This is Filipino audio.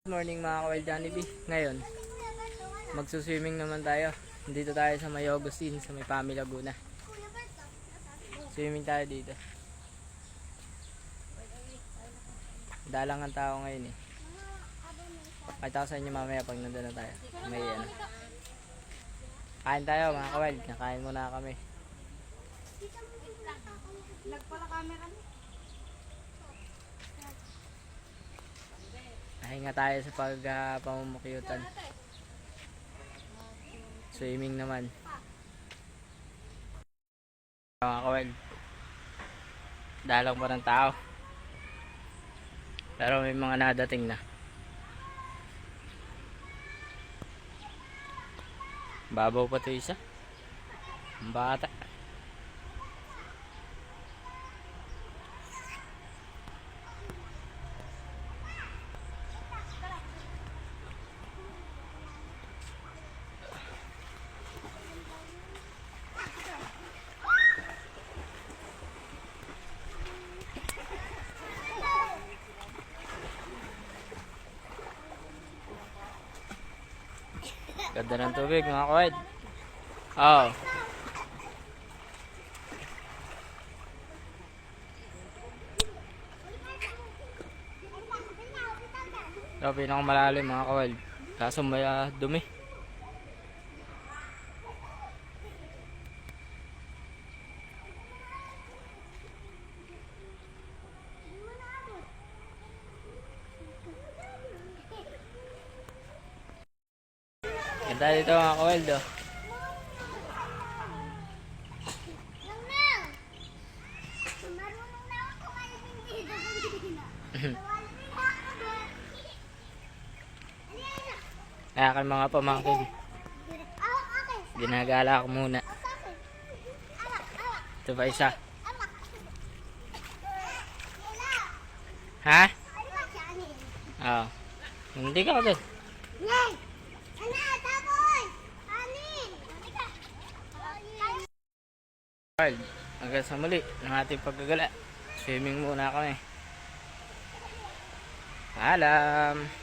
Good morning mga ka-Wild Jollibee. Ngayon, magsuswimming naman tayo. Dito tayo sa May Augustine, sa May Pami, Laguna. Swimming tayo dito. Dalang ang tao ngayon eh. Pakita ko sa inyo mamaya pag nandun na tayo. May ano. Kain tayo mga ka-Wild. Nakain muna kami. Nagpala camera mo. Nahinga tayo sa pamumukyutan. Swimming naman. Mga ka-Wild. Dalang pa ng tao. Pero may mga nadating na. Babaw pa ito isa. Ang bata. Ganda ng tubig mga ka-Wild. Oo. So, pinakamalalim mga ka-Wild. Kaso may dumi. Ganda dito mga ka-Wild oh. Ayan mga pamangkin. Ginagala ko muna. Ito ba isa? Ha? Oo. Hindi ka doon. Hanggang sa muli ng ating paggagala. Swimming muna kami. Paalam.